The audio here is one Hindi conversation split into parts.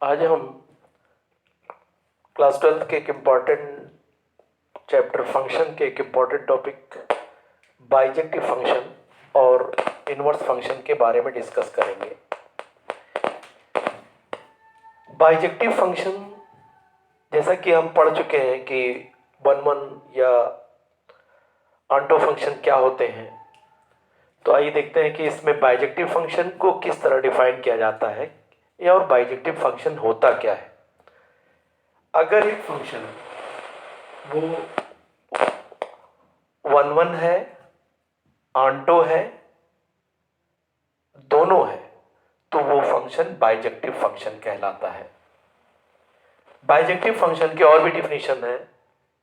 आज हम क्लास 12 के एक इम्पॉर्टेंट चैप्टर फंक्शन के एक इम्पॉर्टेंट टॉपिक बाइजेक्टिव फंक्शन और इनवर्स फंक्शन के बारे में डिस्कस करेंगे। बाइजेक्टिव फंक्शन जैसा कि हम पढ़ चुके हैं कि वन वन या आंटो फंक्शन क्या होते हैं, तो आइए देखते हैं कि इसमें बाइजेक्टिव फंक्शन को किस तरह डिफाइन किया जाता है या और बाइजेक्टिव फंक्शन होता क्या है। अगर एक फंक्शन वो वन वन है, आंटो है, दोनों है, तो वो फंक्शन बाइजेक्टिव फंक्शन कहलाता है। बाइजेक्टिव फंक्शन की और भी डिफिनीशन है,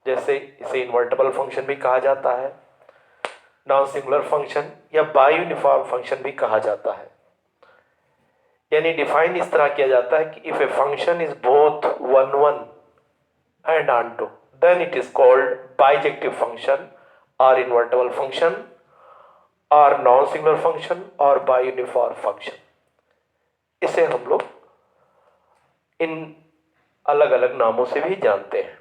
जैसे इसे इन्वर्टिबल फंक्शन भी कहा जाता है, नॉन सिंगुलर फंक्शन या बाई यूनिफॉर्म फंक्शन भी कहा जाता है। यानी डिफाइन इस तरह किया जाता है कि if a function is both one one and onto then it is called bijective function और इन्वर्टिबल फंक्शन और नॉन सिंगुलर फंक्शन और बाई यूनिफॉर्म फंक्शन। इसे हम लोग इन अलग अलग नामों से भी जानते हैं।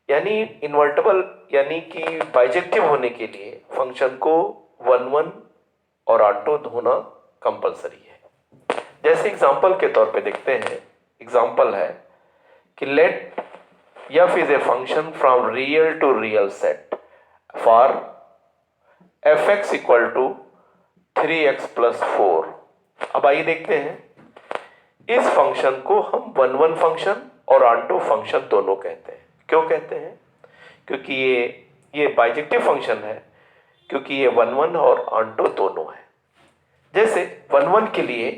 यानी इन्वर्टिबल यानी कि बाइजेक्टिव होने के लिए फंक्शन को वन वन और आंटो होना कंपलसरी है। जैसे एग्जांपल के तौर पे देखते हैं, एग्जांपल है कि let f is a function from real to real set for fx equal to 3x plus 4। अब आइए देखते हैं, इस फंक्शन को हम वन वन फंक्शन और आंटो फंक्शन दोनों कहते हैं। क्यों कहते हैं? क्योंकि ये बाइजेक्टिव फंक्शन है, क्योंकि ये वन वन और आंटो दोनों है। जैसे वन वन के लिए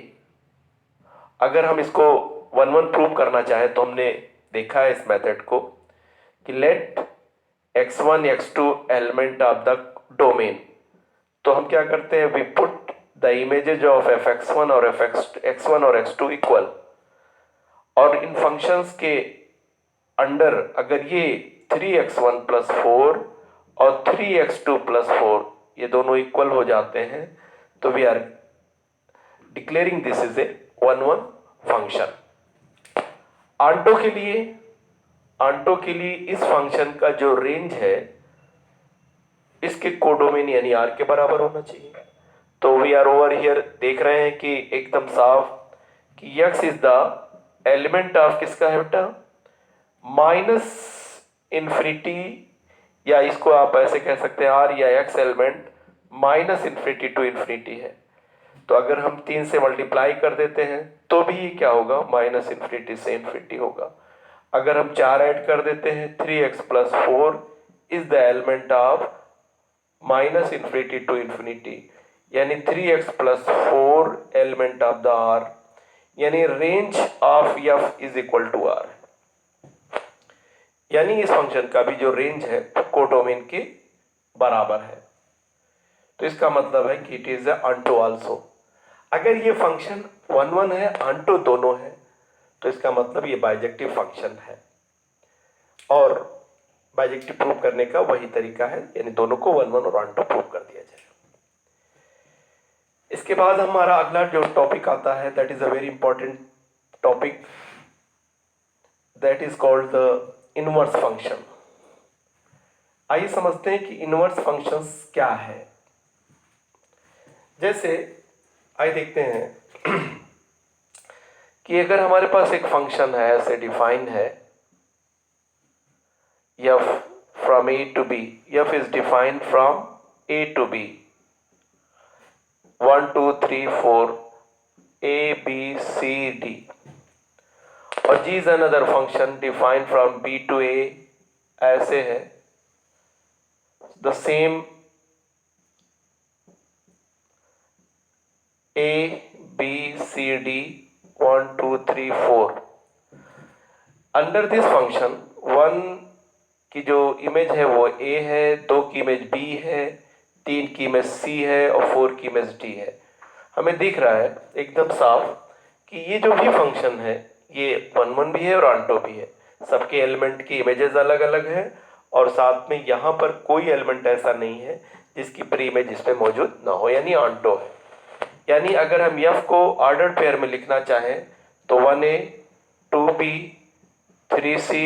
अगर हम इसको वन वन प्रूव करना चाहें तो हमने देखा है इस मेथड को कि let x1 x2 element of the domain. तो हम क्या करते हैं, we put the images of fx1 और x1 और x2 इक्वल, और इन फंक्शंस के अंडर अगर ये 3x1 प्लस 4 और 3x2 प्लस 4 ये दोनों इक्वल हो जाते हैं, तो we are declaring this is a one one function. Onto के लिए इस फंक्शन का जो रेंज है इसके कोडोमेन यानी आर के बराबर होना चाहिए। तो वी आर ओवर हियर देख रहे हैं कि एकदम साफ कि x is the element of किसका है बेटा, माइनस इंफिनिटी, या इसको आप ऐसे कह सकते हैं r या x element minus infinity to infinity है। तो अगर हम 3 से मल्टीप्लाई कर देते हैं तो भी ये क्या होगा, माइनस इंफिनिटी से इंफिनिटी होगा। अगर हम 4 ऐड कर देते हैं, 3x plus 4 is the element of minus infinity to infinity, यानी 3x plus 4 element of the r, यानी range of f is equal to r। यानी इस फंक्शन का भी जो रेंज है वो कोडोमेन के बराबर है। तो इसका मतलब है कि इट इज आंटो आल्सो। अगर ये फंक्शन वन वन है, आंटो दोनों है, तो इसका मतलब ये बाइजेक्टिव फंक्शन है। और बाइजेक्टिव प्रूव करने का वही तरीका है, यानी दोनों को वन वन और आंटो प्रूव कर दिया जाए। इसके बाद हमारा अगला जो टॉपिक आता है, that is a very important topic, that is called the inverse function. आइए समझते हैं कि इनवर्स फंक्शंस क्या है। जैसे आइए देखते हैं कि अगर हमारे पास एक फंक्शन है, ऐसे डिफाइन है, f from a to b, f is defined from a to b, 1 2 3 4 a b c d, और g is another function defined from b to a, ऐसे है the same a b c d 1 2 3 4। Under this function 1 की जो इमेज है वो a है, 2 की इमेज b है, 3 की इमेज c है और 4 की इमेज d है। हमें दिख रहा है एकदम साफ कि ये जो भी फंक्शन है ये वन वन भी है और आंटो भी है। सबके एलिमेंट की इमेजेस अलग अलग है और साथ में यहाँ पर कोई एलिमेंट ऐसा नहीं है जिसकी प्री इमेज इसमें मौजूद ना हो, यानी आंटो है। यानी अगर हम f को ऑर्डर पेयर में लिखना चाहें तो तो 1a 2b 3c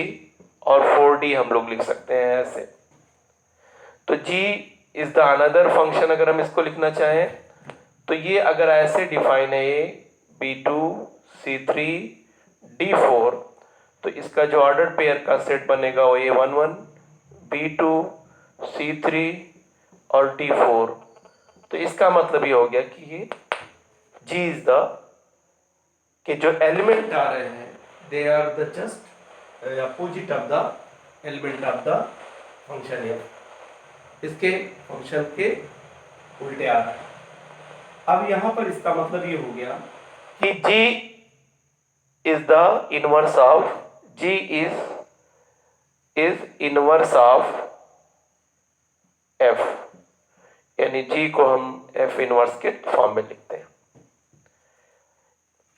और 4d हम लोग लिख सकते हैं ऐसे। तो g is the another function, अगर हम इसको लिखना चाहें तो ये अगर ऐसे डिफाइन है a b2 c3 d4, तो इसका जो ऑर्डर पेयर का सेट बनेगा वो a11 b2 c3 और d4। तो इसका मतलब ये हो गया कि ये g इज द कि जो एलिमेंट आ रहे हैं they are the just opposite of the element of the function है, इसके फंक्शन के उल्टे आ रहा है। अब यहां पर इसका मतलब ये हो गया कि g is the inverse of g is inverse of f, यानी g को हम f इनवर्स के फॉर्म में लिखते हैं।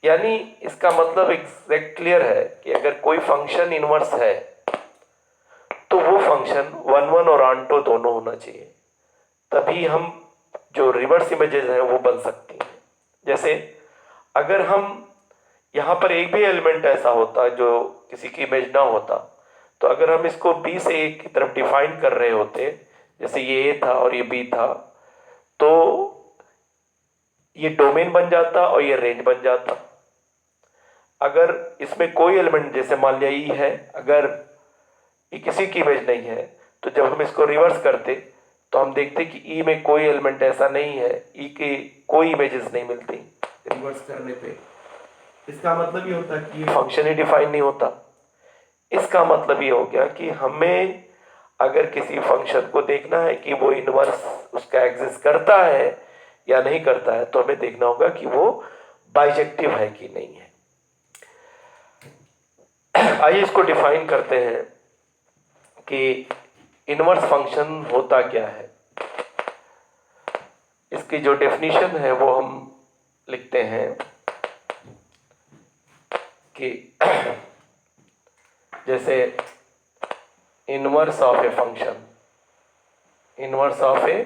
यानी इसका मतलब एग्जैक्ट क्लियर है कि अगर कोई फंक्शन इनवर्स है तो वो फंक्शन 1 1 और ऑन टू दोनों होना चाहिए, तभी हम जो रिवर्स इमेजेस हैं वो बन सकती हैं। जैसे अगर हम यहाँ पर एक भी एलिमेंट ऐसा होता जो किसी की इमेज ना होता, तो अगर हम इसको b से a की तरफ डिफाइन कर रहे होते, जैसे ये a था और ये b था, तो ये डोमेन बन जाता और ये रेंज बन जाता। अगर इसमें कोई एलिमेंट, जैसे मान लिया ई है, अगर ये किसी की इमेज नहीं है, तो जब हम इसको रिवर्स करते तो हम देखते कि ई में कोई एलिमेंट ऐसा नहीं है, ई के कोई इमेजेस नहीं मिलती रिवर्स करने पे। इसका मतलब ये होता कि ये फंक्शन ही डिफाइन नहीं होता। इसका मतलब ये हो गया कि हमें अगर किसी फंक्शन को देखना है कि वो इनवर्स उसका एग्जिस्ट करता है या नहीं करता है, तो हमें देखना होगा कि वो बाइजेक्टिव है कि नहीं है। आइए इसको डिफाइन करते हैं कि इनवर्स फंक्शन होता क्या है। इसकी जो डेफिनेशन है वो हम लिखते हैं कि जैसे inverse of a function, inverse of a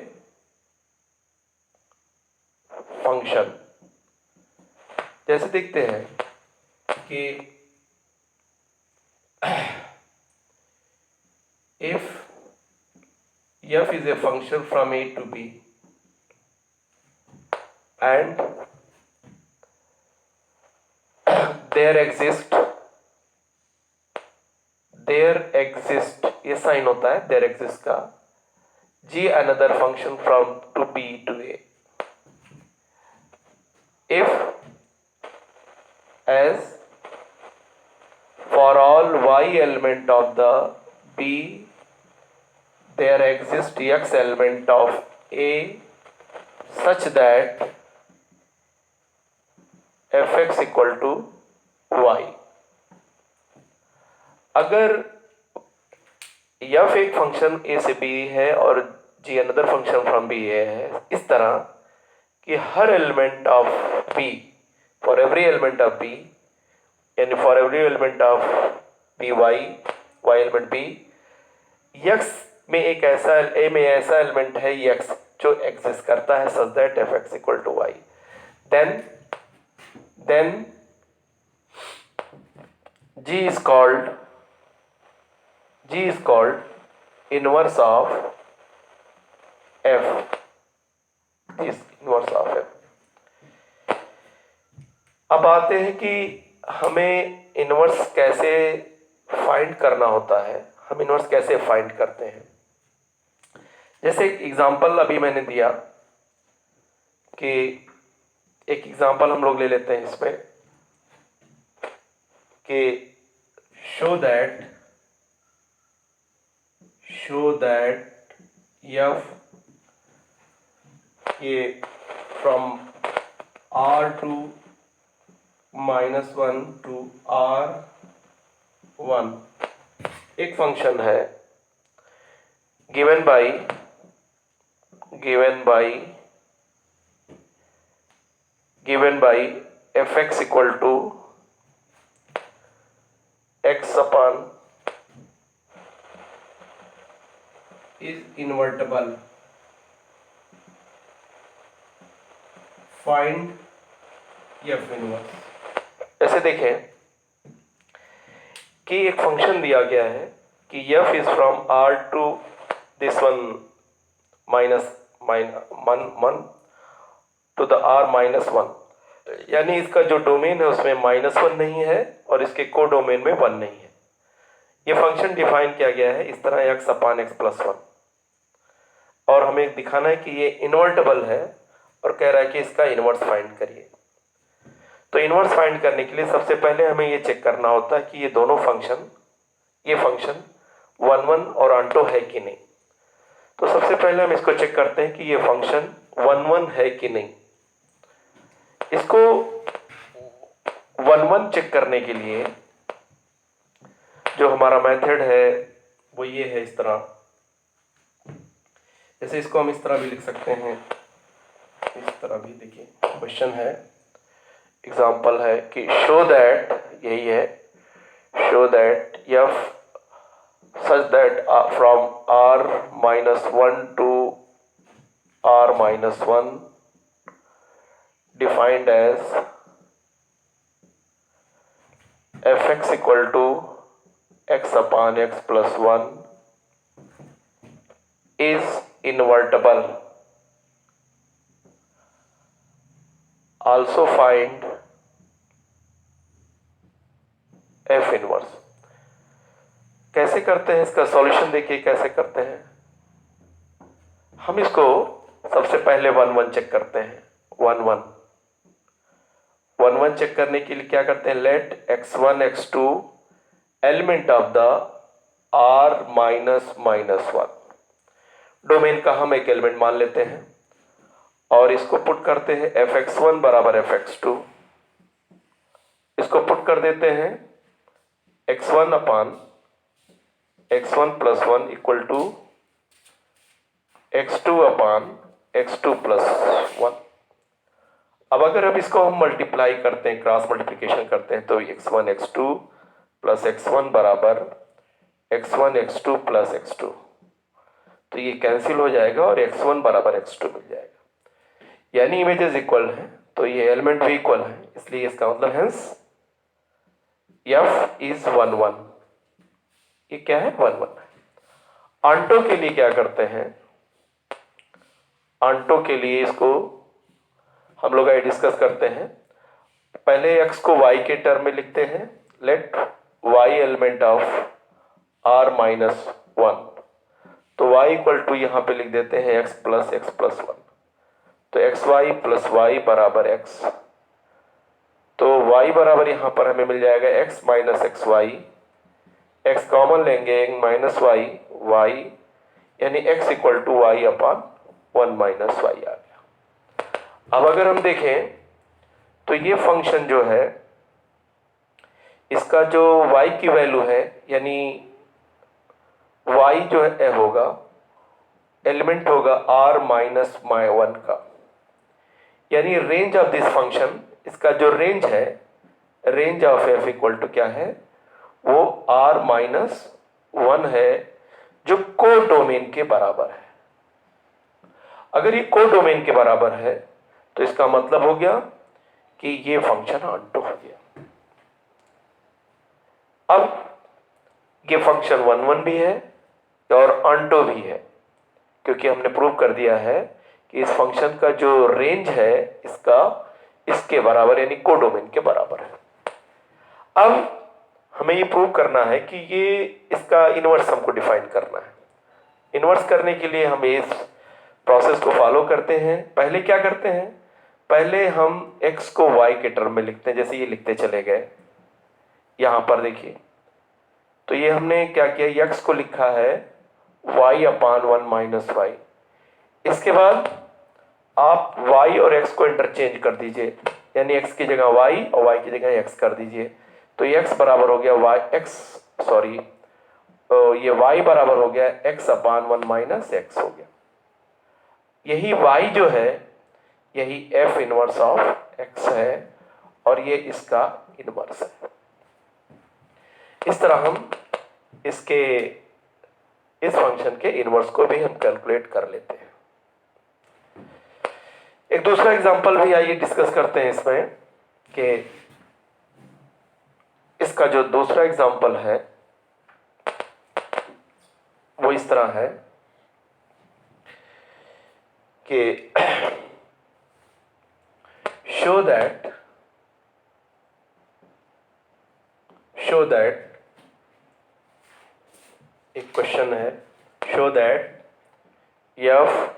function, जैसे देखते हैं कि if f is a function from a to b and there exist ये साइन होता है there exist का g another function from to b to a, if as for all y element of the b there exists x element of a such that fx equal to y। अगर f एक फंक्शन a से b है और g another function from b है, इस तरह कि हर element of b, for every element of b, यानी for every element of b y element b, x में एक ऐसा a में ऐसा एलिमेंट है x जो एग्जिस्ट करता है such that fx equal to y, then g is called inverse of f, is inverse of f। अब आते हैं कि हमें इनवर्स कैसे फाइंड करना होता है, हम इनवर्स कैसे फाइंड करते हैं। जैसे एक एग्जांपल अभी मैंने दिया कि एक एग्जांपल हम लोग ले लेते हैं इसमें कि शो दैट f ये from r to -1 to r1 एक फंक्शन है given by fx equal to x upon is invertible, find f inverse। ऐसे देखें कि एक फंक्शन दिया गया है कि f is from r to this one minus one to the r minus one, यानी इसका जो डोमेन है उसमें -1 नहीं है और इसके को डोमेन में 1 नहीं है। ये फंक्शन डिफाइन किया गया है इस तरह x अपान x प्लस 1, और हमें दिखाना है कि ये इन्वर्टेबल है और कह रहा है कि इसका इन्वर्स फाइंड करिए। तो इन्वर्स फाइंड करने के लिए सबसे पहले हमें ये चेक करना होता है कि ये दोनों फंक्शन, ये फंक्शन 1 1 और ऑन्टो है कि नहीं। तो सबसे पहले हम इसको चेक करते हैं कि ये फंक्शन 1 1 है कि नहीं। इसको 1 1 चेक करने के लिए जो हमारा मेथड है वो ये है, इस तरह, जैसे इसको हम इस तरह भी लिख सकते हैं, इस तरह भी। देखिए क्वेश्चन है, एग्जाम्पल है कि शो दैट, यही है, show that f such that from r minus 1 to r minus 1 defined as fx equal to x upon x plus 1 is invertible. Also find f inverse. कैसे करते हैं इसका सॉल्यूशन, देखिए कैसे करते हैं। हम इसको सबसे पहले 1 1 चेक करते हैं। 1 1 चेक करने के लिए क्या करते हैं, let x1 x2 element of the r minus minus 1, domain का हम एक एलिमेंट मान लेते हैं और इसको पुट करते हैं fx1 बराबर fx2, इसको पुट कर देते हैं x1 upon x1 plus 1 equal to x2 upon x2 plus 1। अब अगर अब इसको हम मल्टीप्लाई करते हैं, क्रॉस मल्टीप्लिकेशन करते हैं, तो x1 x2 प्लस x1 बराबर x1 x2 प्लस x2, तो ये कैंसिल हो जाएगा और x1 बराबर x2 मिल जाएगा, यानी इमेजेस इक्वल हैं तो ये एलिमेंट भी इक्वल है, इसलिए इसका मतलब हेंस f इज 1 1। ये क्या है, 1 1। ऑन्टो के लिए क्या करते हैं, ऑन्टो के लिए इसको हम लोग डिस्कस करते हैं। पहले x को y के टर्म में लिखते हैं, let y element of r minus 1, तो y इक्वल टू यहां पे लिख देते हैं x प्लस 1, तो xy प्लस y बराबर x, तो y बराबर यहां पर हमें मिल जाएगा x minus x y, x common लेंगे माइनस वाई, y यानी x equal to y upon 1 minus y आ गया। अब अगर हम देखें तो ये फंक्शन जो है इसका जो y की वैल्यू है, यानी y जो है होगा, एलिमेंट होगा r माइनस 1 का, यानी रेंज ऑफ दिस फंक्शन, इसका जो रेंज है, range of f equal to क्या है, वो r माइनस 1 है, जो को डोमेन के बराबर है। अगर ये को डोमेन के बराबर है तो इसका मतलब हो गया कि ये फंक्शन ऑन्टो हो गया। अब ये फंक्शन 1 1 भी है और ऑन्टो भी है, क्योंकि हमने प्रूव कर दिया है कि इस फंक्शन का जो रेंज है इसका इसके बराबर, यानी को डोमेन के बराबर है। अब हमें ये प्रूव करना है कि ये इसका इनवर्स हमको डिफाइन करना है। इनवर्स करने के लिए हम इस प्रोसेस को फॉलो करते हैं। पहले क्या करते हैं, पहले हम x को y के टर्म में लिखते हैं, जैसे ये लिखते चले गए। यहां पर देखिए, तो ये हमने क्या किया, x को लिखा है y अपान 1 माइनस वाई। इसके बाद आप y और x को इंटरचेंज कर दीजिए, यानी x की जगह y और y की जगह x कर दीजिए, तो ये x बराबर हो गया ये y बराबर हो गया x अपान 1 माइनस एक्स हो गया। यही y जो है यही f इनवर्स ऑफ x है और ये इसका इनवर्स है। इस तरह हम इस फंक्शन के इनवर्स को भी हम कैलकुलेट कर लेते हैं। एक दूसरा एग्जांपल भी आइए डिस्कस करते हैं इसमें कि इसका जो दूसरा एग्जाम्पल है वो इस तरह है कि show that एक क्वेश्चन है, show that f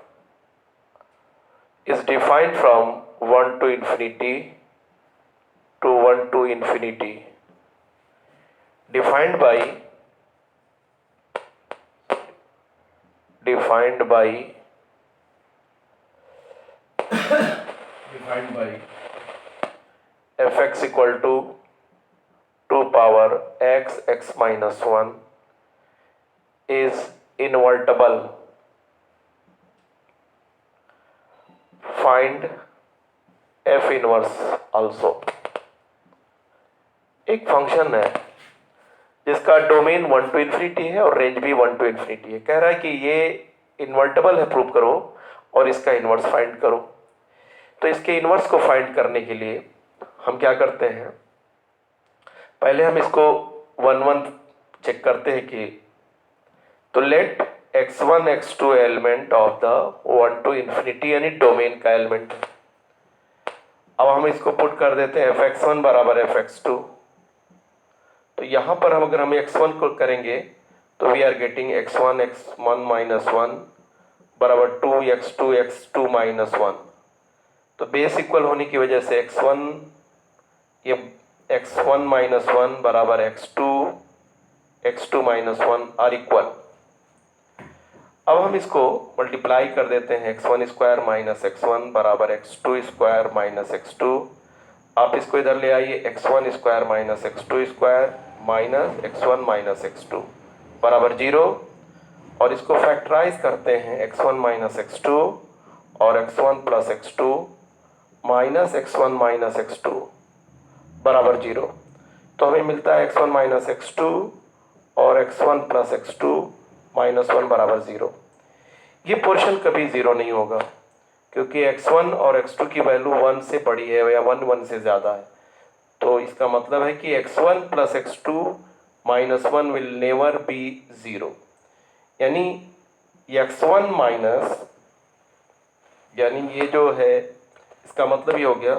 is defined from 1 to infinity to 1 to infinity, defined by fx equal to 2 power x minus 1 is invertible. Find f inverse also. एक फंक्शन है जिसका डोमेन 1 टू इन्फिनिटी है और रेंज भी 1 टू इन्फिनिटी है। कह रहा है कि ये इन्वर्टेबल है, प्रूव करो और इसका इन्वर्स फाइंड करो। तो इसके इन्वर्स को फाइंड करने के लिए हम क्या करते हैं, पहले हम इसको 1 चेक करते हैं कि तो let x1 x2 element of the 1 to infinity यानी डोमेन का एलिमेंट है। अब हम इसको पुट कर देते हैं fx1 बराबर fx2। तो यहां पर हम अगर हम x1 को करेंगे तो we are getting x1 minus 1 बराबर 2 x2 माइनस 1। तो बेस इक्वल होने की वजह से x1 माइनस 1 बराबर x2 माइनस 1 आर इक्वल। अब हम इसको मल्टीप्लाई कर देते हैं x1 स्क्वायर माइनस x1 बराबर x2 स्क्वायर माइनस x2। आप इसको इधर ले आइए, x1 square minus x2 square minus x1 minus x2 बराबर 0। और इसको फैक्टराइज करते हैं x1 माइनस x2 और x1 plus x2 minus x1 minus x2 बराबर 0। तो हमें मिलता है x1 माइनस x2 और x1 प्लस x2 माइनस 1 बराबर 0। ये पोर्शन कभी 0 नहीं होगा क्योंकि x1 और x2 की वैल्यू 1 से बड़ी है या 1 से ज़्यादा है। तो इसका मतलब है कि x1 plus x2 minus 1 will never be 0। यानी x1 माइनस, यानी ये जो है इसका मतलब ये हो गया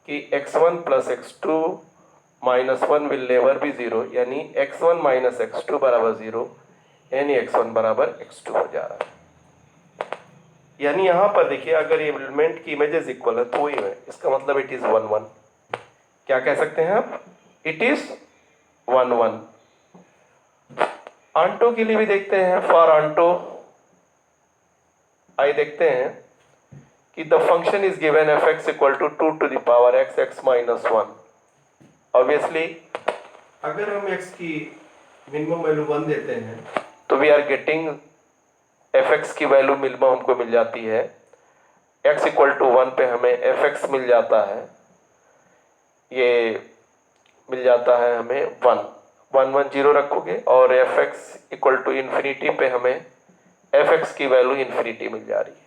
कि x1 plus x2 minus 1 will never be 0, यानी x1 माइनस x2 बराबर 0, यानी x1 बराबर x2 हो जा रहा है। यानी यहां पर देखिए अगर ये एलिमेंट की इमेजेस इक्वल है तो वही है, इसका मतलब इट इज 1 1। क्या कह सकते हैं आप, इट इज 1 1। आंटो के लिए भी देखते हैं, फॉर आंटो आई देखते हैं कि the function is given fx equal to 2 to the power x minus 1। Obviously अगर हम x की मिनिमम वैल्यू 1 देते हैं तो वी आर गेटिंग fx की वैल्यू मिनिमम हमको मिल जाती है, x इक्वल टू 1 पे हमें fx मिल जाता है, ये मिल जाता है हमें 1 1 0 रखोगे और fx इक्वल टू इन्फिनिटी पे हमें fx की वैल्यू इन्फिनिटी मिल जा रही है।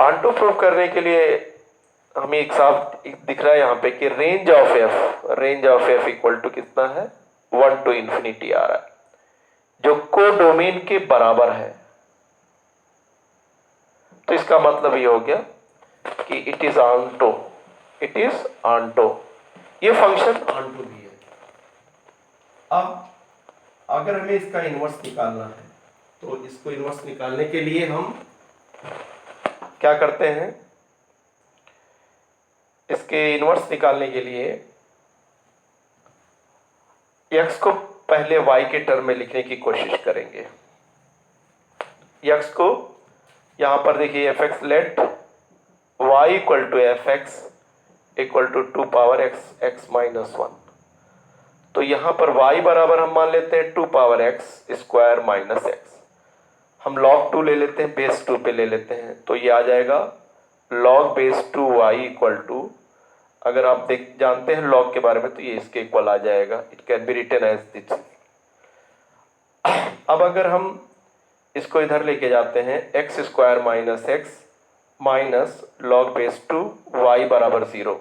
आंटो प्रूव करने के लिए हमें एक साफ दिख रहा है यहाँ पे कि range of f equal to कितना है, 1 टू इन्फिनिटी आ रहा है जो कोडोमेन के बराबर है। तो इसका मतलब ये हो गया कि इट इज आंटो, ये फंक्शन आंटो भी है। अब अगर हमें इसका इन्वर्स निकालना है तो इसको इन्वर्स निकालने के लिए हम क्या करते हैं, इसके इन्वर्स निकालने के लिए x को पहले y के टर्म में लिखने की कोशिश करेंगे। x को यहां पर देखिए fx let y equal to fx equal to 2 power x minus 1। तो यहां पर y बराबर हम मान लेते हैं 2 power x square minus x। हम log 2 ले लेते हैं, बेस 2 पे ले लेते हैं, तो ये आ जाएगा log base 2y equal to, अगर आप जानते हैं log के बारे में तो ये इसके इक्वल आ जाएगा, it can be written as this. अब अगर हम इसको इधर लेके जाते हैं x square minus x minus log base 2 y बराबर 0,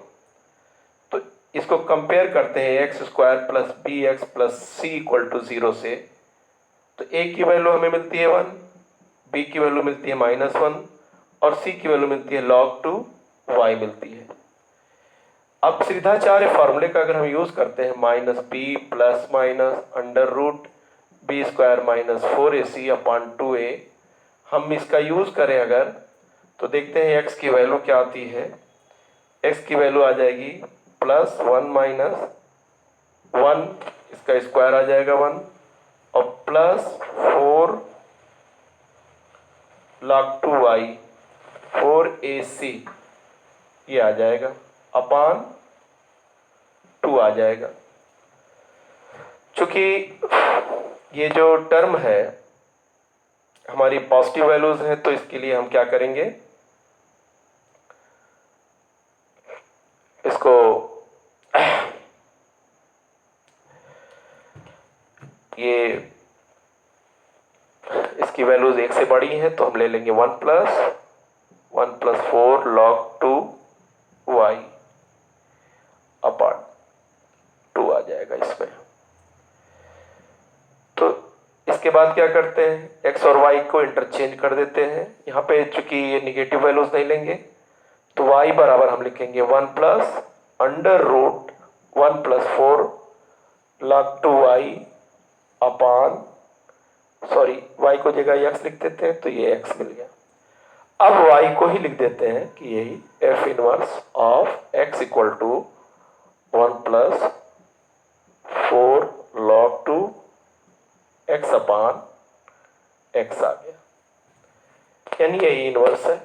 तो इसको कंपेयर करते हैं x square plus b x plus c equal to 0 से, तो ए की वैल्यू हमें मिलती है 1, बी की वैल्यू मिलती है -1 और सी की वैल्यू मिलती है log2 y मिलती है। अब सीधाचार्य फॉर्मूले का अगर हम यूज करते हैं minus b plus minus under root b square minus 4ac upon 2a, हम इसका यूज करें अगर, तो देखते हैं x की वैल्यू क्या आती है। x की वैल्यू आ जाएगी +1 माइनस 1, इसका स्क्वायर आ जाएगा 1 और +4 log2y 4ac ये आ जाएगा अपॉन 2 आ जाएगा। चूंकि ये जो टर्म है हमारी पॉजिटिव वैल्यूज है, तो इसके लिए हम क्या करेंगे, इसको ये इसकी वैल्यूज 1 से बड़ी हैं तो हम ले लेंगे 1 + 4 log2y अपॉन 2 आ जाएगा इसमें। तो इसके बाद क्या करते हैं, x और y को इंटरचेंज कर देते हैं। यहाँ पे चूंकि ये निगेटिव वैल्यूज नहीं लेंगे तो y बराबर हम लिखेंगे 1 + अंडर रूट 1 + 4 log2y अपॉन, सॉरी y को जगह x लिख देते हैं तो ये x मिल गया। अब y को ही लिख देते हैं कि यही f inverse of x equal to 1 + 4 log2 x upon x आ गया, यानी यही इनवर्स है।